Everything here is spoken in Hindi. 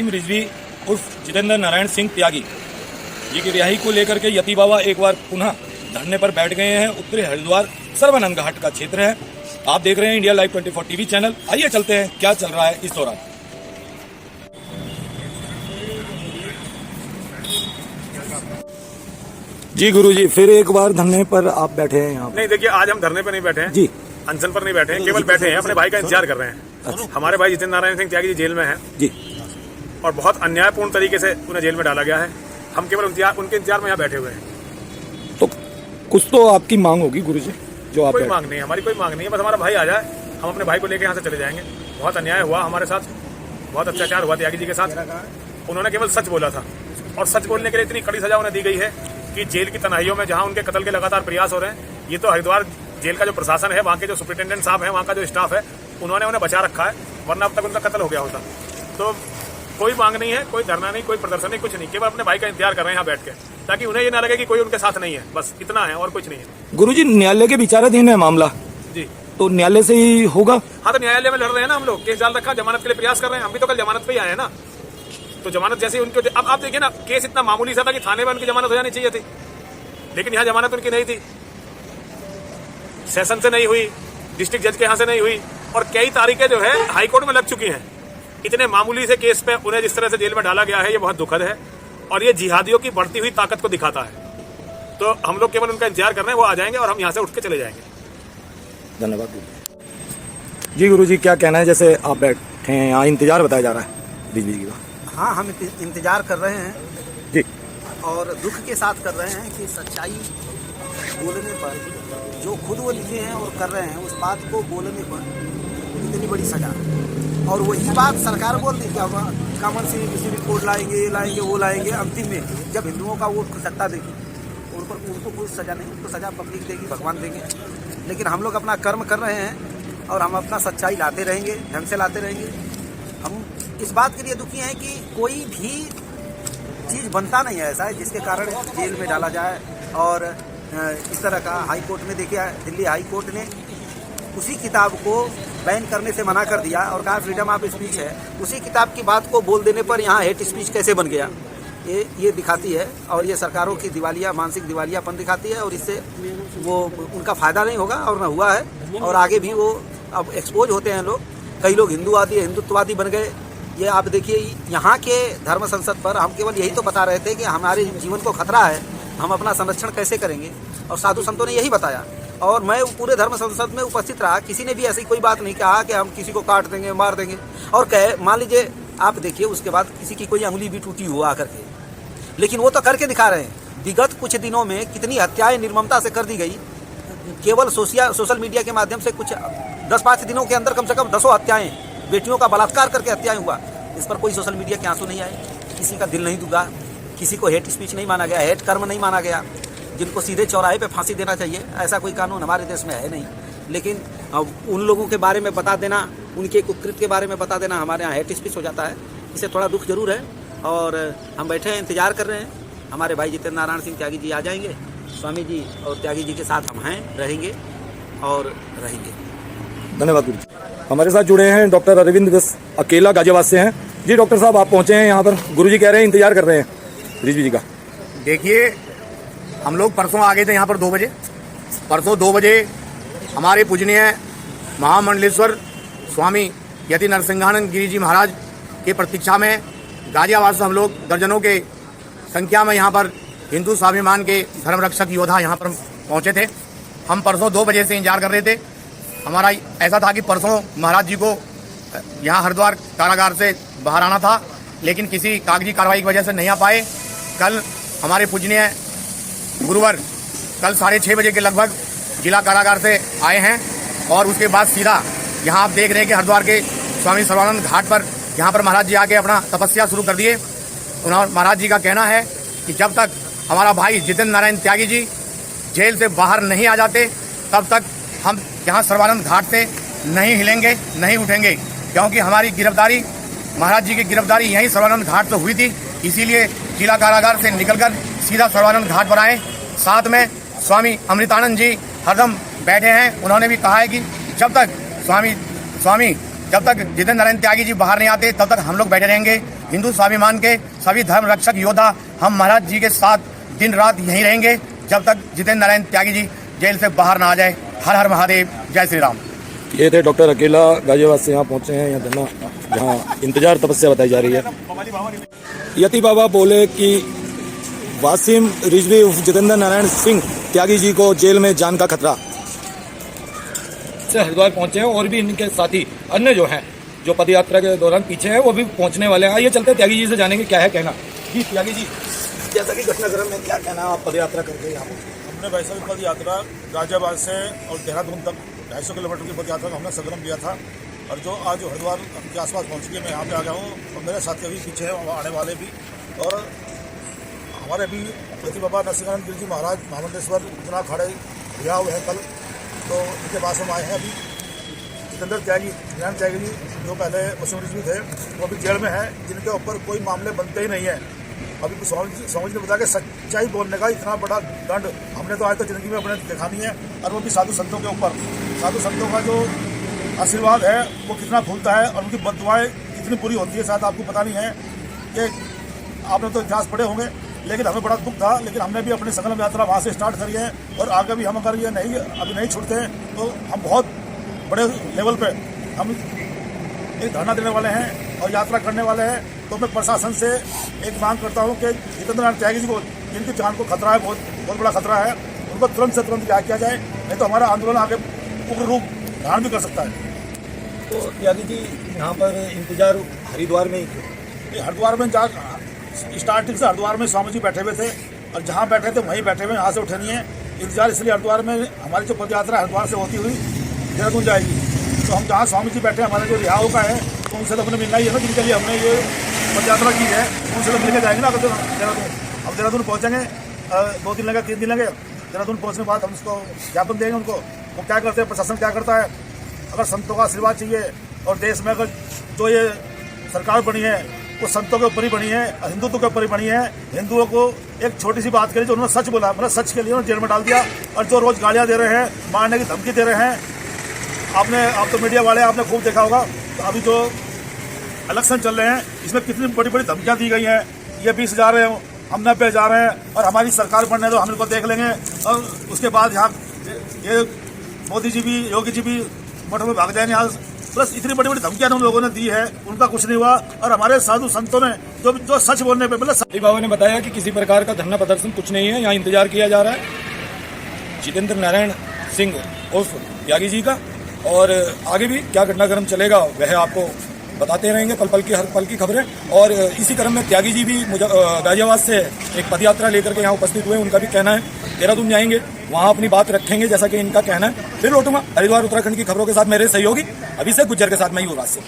अजीम रिजवी उर्फ जितेंद्र नारायण सिंह त्यागी जी की रिहाई को लेकर के यति बाबा एक बार पुनः धरने पर बैठ गए हैं। उत्तरी हरिद्वार सर्वानंद घाट का क्षेत्र है। आप देख रहे हैं इंडिया लाइव 24 टीवी चैनल। आइए चलते हैं क्या चल रहा है इस दौरान। जी गुरुजी, फिर एक बार धरने पर आप बैठे हैं यहाँ? नहीं, देखिए, आज हम धरने पर नहीं बैठे हैं जी, अनशन पर नहीं बैठे हैं, केवल बैठे हैं अपने भाई का इंतजार कर रहे हैं। अच्छा। हमारे भाई जितेंद्र नारायण सिंह त्यागी जी जेल में हैं जी, और बहुत अन्यायपूर्ण तरीके से उन्हें जेल में डाला गया है। हम केवल उनके इंतजार में यहाँ बैठे हुए हैं। तो कुछ तो आपकी मांग होगी गुरुजी जो आप? कोई मांग नहीं है, हमारी कोई मांग नहीं है, बस हमारा भाई आ जाए, हम अपने भाई को लेकर यहाँ से चले जाएंगे। बहुत अन्याय हुआ हमारे साथ, बहुत अत्याचार हुआ त्यागी जी के साथ। उन्होंने केवल सच बोला था और सच बोलने के लिए इतनी कड़ी सजा उन्हें दी गई है कि जेल की तनाहियों में जहाँ उनके कत्ल के लगातार प्रयास हो रहे हैं। ये तो हरिद्वार जेल का जो प्रशासन है, वहाँ के जो सुप्रिंटेंडेंट साहब हैं, वहाँ का जो स्टाफ है, उन्होंने उन्हें बचा रखा है, वरना अब तक उनका कत्ल हो गया होता। तो कोई मांग नहीं है, कोई धरना नहीं, कोई प्रदर्शन नहीं, कुछ नहीं, केवल अपने भाई का इंतजार कर रहे हैं यहाँ बैठ के, ताकि उन्हें ये ना लगे कि कोई उनके साथ नहीं है। बस इतना है और कुछ नहीं है। गुरुजी, न्यायालय के विचाराधीन है मामला जी, तो न्यायालय से ही होगा? हाँ, तो न्यायालय में लड़ रहे हैं ना हम लोग, केस डाल रखा, जमानत के लिए प्रयास कर रहे हैं। हम भी तो कल जमानत पे ही आए हैं ना, तो जमानत जैसे उनके, अब आप देखिए ना, केस इतना मामूली सा था कि थाने में उनकी जमानत हो जानी चाहिए थी, लेकिन यहाँ जमानत उनकी नहीं थी। सेशन से नहीं हुई, डिस्ट्रिक्ट जज के यहाँ से नहीं हुई, और कई तारीखें जो है हाई कोर्ट में लग चुकी हैं। इतने मामूली से केस पे उन्हें जिस तरह से जेल में डाला गया है, ये बहुत दुखद है और ये जिहादियों की बढ़ती हुई ताकत को दिखाता है। तो हम लोग केवल उनका इंतजार कर रहे हैं, वो आ जाएंगे और हम यहाँ से उठ के चले जाएंगे। धन्यवाद जी। गुरुजी, क्या कहना है? जैसे आप बैठे हैं यहाँ, इंतजार बताया जा रहा है रिजवी जी का। हाँ, हम इंतजार कर रहे हैं जी, और दुख के साथ कर रहे हैं कि सच्चाई बोलने पर जो खुद वो लिखे हैं और कर रहे हैं, उस बात को बोलने पर इतनी बड़ी सजा। और वही बात सरकार बोल रही क्या हुआ, कॉमन किसी भी कोड लाएंगे, ये लाएंगे, वो लाएंगे। अंतिम में जब हिंदुओं का वोट सत्ता देगी, उनको कोई सजा नहीं, उनको सजा पब्लिक देगी, भगवान देंगे। लेकिन हम लोग अपना कर्म कर रहे हैं और हम अपना सच्चाई लाते रहेंगे, ढंग से लाते रहेंगे। हम इस बात के लिए दुखी हैं कि कोई भी चीज़ बनता नहीं है ऐसा जिसके कारण जेल में डाला जाए। और इस तरह का हाई कोर्ट में देखिए, दिल्ली हाई कोर्ट ने उसी किताब को बैन करने से मना कर दिया और कहा फ्रीडम ऑफ स्पीच है। उसी किताब की बात को बोल देने पर यहाँ हेट स्पीच कैसे बन गया, ये दिखाती है। और ये सरकारों की दिवालिया, मानसिक दिवालियापन दिखाती है, और इससे वो उनका फ़ायदा नहीं होगा और न हुआ है। और आगे भी वो अब एक्सपोज होते हैं लोग, कई लोग हिंदुत्ववादी बन गए। ये आप देखिए, यहाँ के धर्म संसद पर हम केवल यही तो बता रहे थे कि हमारे जीवन को खतरा है, हम अपना संरक्षण कैसे करेंगे, और साधु संतों ने यही बताया। और मैं पूरे धर्म संसद में उपस्थित रहा, किसी ने भी ऐसी कोई बात नहीं कहा कि हम किसी को काट देंगे, मार देंगे। और कहे, मान लीजिए आप देखिए, उसके बाद किसी की कोई अंगुली भी टूटी हुआ आकर के, लेकिन वो तो करके दिखा रहे हैं। विगत कुछ दिनों में कितनी हत्याएं निर्ममता से कर दी गई, केवल सोशल मीडिया के माध्यम से। कुछ 10-5 दिनों के अंदर कम से कम 10 हत्याएं, बेटियों का बलात्कार करके हत्याएं हुआ। इस पर कोई सोशल मीडिया के आंसू नहीं आए, किसी का दिल नहीं दुखा, किसी को हेट स्पीच नहीं माना गया, हेट कर्म नहीं माना गया, जिनको सीधे चौराहे पे फांसी देना चाहिए, ऐसा कोई कानून हमारे देश में है नहीं। लेकिन उन लोगों के बारे में बता देना, उनके कुकृत्य के बारे में बता देना, हमारे यहाँ हेट स्पीच हो जाता है। इससे थोड़ा दुख जरूर है। और हम बैठे हैं, इंतजार कर रहे हैं, हमारे भाई जितेंद्र नारायण सिंह त्यागी जी आ जाएंगे। स्वामी जी और त्यागी जी के साथ हम हैं, रहेंगे और रहेंगे। धन्यवाद गुरु जी। हमारे साथ जुड़े हैं डॉक्टर अरविंद बस अकेला, गाजियाबाद से हैं। जी डॉक्टर साहब, आप पहुंचे हैं यहाँ पर, गुरु जी कह रहे हैं इंतजार कर रहे हैं रिजवी जी का। देखिए, हम लोग परसों आ गए थे यहाँ पर 2 बजे। परसों 2 बजे हमारे पूजनीय महामंडलेश्वर स्वामी यति नरसिंहानंद गिरी जी महाराज के प्रतीक्षा में गाजियाबाद से हम लोग दर्जनों के संख्या में यहाँ पर हिंदू स्वाभिमान के धर्म रक्षक योद्धा यहाँ पर पहुँचे थे। हम परसों 2 बजे से इंतजार कर रहे थे। हमारा ऐसा था कि परसों महाराज जी को यहाँ हरिद्वार कारागार से बाहर आना था, लेकिन किसी कागजी कार्रवाई की वजह से नहीं आ पाए। कल हमारे पूजनीय गुरुवर कल 6:30 बजे के लगभग जिला कारागार से आए हैं और उसके बाद सीधा यहाँ आप देख रहे हैं कि हरिद्वार के स्वामी सर्वानंद घाट पर यहाँ पर महाराज जी आके अपना तपस्या शुरू कर दिए। महाराज जी का कहना है कि जब तक हमारा भाई जितेंद्र नारायण त्यागी जी जेल से बाहर नहीं आ जाते, तब तक हम यहाँ सर्वानंद घाट से नहीं हिलेंगे, नहीं उठेंगे, क्योंकि हमारी गिरफ्तारी, महाराज जी की गिरफ्तारी यहीं सर्वानंद घाट से हुई थी। इसीलिए जिला कारागार से निकलकर सीधा सर्वानंद घाट पर आए। साथ में स्वामी अमृतानंद जी हरदम बैठे हैं। उन्होंने भी कहा है कि जब तक जितेंद्र नारायण त्यागी जी बाहर नहीं आते, तब तक हम लोग बैठे रहेंगे। हिंदू स्वाभिमान के सभी धर्म रक्षक योद्धा हम महाराज जी के साथ दिन रात यहीं रहेंगे जब तक जितेंद्र नारायण त्यागी जी जेल से बाहर ना आ जाए। हर हर महादेव, जय श्री राम। ये थे डॉक्टर अकेला गाजियाबाद से यहाँ पहुंचे हैं, यहाँ धरना जहाँ इंतजार तपस्या बताई जा रही है। यति बाबा बोले कि वासिम रिजवी उर्फ जितेंद्र नारायण सिंह त्यागी जी को जेल में जान का खतरा से हरिद्वार पहुंचे हैं और भी इनके साथी अन्य जो हैं जो पदयात्रा के दौरान पीछे हैं वो भी पहुंचने वाले हैं। आइए चलते त्यागी जी से जानेंगे क्या है कहना। जी त्यागी जी, जैसा कि घटनाक्रम में क्या कहना आप पदयात्रा करके यहाँ हमने वैष्णवी पद यात्रा गाजियाबाद से और देहरादून तक 250 किलोमीटर की पद यात्रा का हमने संग्राम किया था और जो आज हरिद्वार के आसपास पहुँच गए, मैं यहाँ पे आ गया हूँ और मेरे साथी भी पीछे हैं, आने वाले भी। और हमारे भी यति बाबा नरसिंहानंद गिरी जी महाराज महामंडलेश्वर इतना खड़े रिहा हुए हैं कल, तो इनके पास हम आए हैं। अभी जितेंद्र त्यागी नारायण त्यागी जी जो पहले मुस्लिम रिजवी थे वो अभी जेल में है, जिनके ऊपर कोई मामले बनते ही नहीं है। अभी समझ ने बताया कि सच्चाई बोलने का इतना बड़ा दंड हमने तो आज तक जिंदगी में अपने देखा नहीं है, और वो भी साधु संतों के ऊपर। साधु संतों का जो आशीर्वाद है वो कितना खुलता है और उनकी बददुआएं कितनी बुरी होती है, शायद आपको पता नहीं है कि आपने तो इतिहास पढ़े होंगे, लेकिन हमें बड़ा दुख था। लेकिन हमने भी अपनी संगम यात्रा वहाँ से स्टार्ट करी है और आगे भी हम अगर ये अभी नहीं छूटते हैं तो हम बहुत बड़े लेवल पे हम एक धरना देने वाले हैं और यात्रा करने वाले हैं। तो मैं प्रशासन से एक मांग करता हूं कि जितेंद्र नारायण त्यागी जी को, जिनकी जान को खतरा है, बहुत बड़ा खतरा है, उनको तुरंत से तुरंत रिहा किया जाए, नहीं तो हमारा आंदोलन आगे उग्र रूप धारण भी कर सकता है। तो त्यागी जी यहाँ पर इंतजार हरिद्वार में ही हरिद्वार में स्टार्टिंग से हरिद्वार में स्वामी जी बैठे हुए थे और जहाँ बैठे थे वहीं बैठे हुए, यहाँ से उठे नहीं है। इंतजार इसलिए हरिद्वार में हमारी जो पद यात्रा हरिद्वार से होती हुई देहरादून जाएगी, तो हम जहाँ स्वामी जी बैठे हमारे जो रिहाओं का है तो उनसे तो अपने मिलना ही है ना, जिनके लिए हमने ये पद यात्रा की है, उनसे तो मिलकर जाएंगे ना। अगर देहरादून अब देहरादून पहुँचेंगे, 2 दिन लगे 3 दिन लगे, देहरादून पहुँचने के बाद हम उसको ज्ञापन देंगे उनको। वो क्या करते हैं, प्रशासन क्या करता है, अगर संतों का आशीर्वाद चाहिए और देश में अगर जो ये सरकार बनी है वो संतों के ऊपर ही बनी है, हिंदुत्व के ऊपर ही बनी है। हिंदुओं को एक छोटी सी बात के लिए जो उन्होंने सच बोला, मतलब सच के लिए उन्होंने जेल में डाल दिया, और जो रोज गालियां दे रहे हैं, मारने की धमकी दे रहे हैं। आप तो मीडिया वाले आपने खूब देखा होगा, तो अभी जो इलेक्शन चल रहे हैं इसमें कितनी बड़ी बड़ी धमकियां दी गई हैं। ये 20,000 है, हम 90,000 हैं और हमारी सरकार बनने दो, हम इनको देख लेंगे। और उसके बाद यहाँ ये मोदी जी भी, योगी जी भी मठों में भाग जाएंगे यहाँ। प्लस इतनी बड़ी बड़ी धमकियां उन लोगों ने दी है, उनका कुछ नहीं हुआ। और हमारे साधु संतों ने जो सच बोलने पे मतलब बाबा ने बताया कि किसी प्रकार का धरना प्रदर्शन कुछ नहीं है, यहाँ इंतजार किया जा रहा है जितेंद्र नारायण सिंह उर्फ त्यागी जी का। और आगे भी क्या घटनाक्रम चलेगा वह आपको बताते रहेंगे, पल पल की हर पल की खबरें। और इसी क्रम में त्यागी जी भी गाजियाबाद से एक पदयात्रा लेकर के यहाँ उपस्थित हुए। उनका भी कहना है देहरादून जाएंगे, वहाँ अपनी बात रखेंगे जैसा कि इनका कहना है। फिर लौटूंगा हरिद्वार उत्तराखंड की खबरों के साथ मेरे सहयोगी अभिषेक गुज्जर के साथ मैं युवराज से।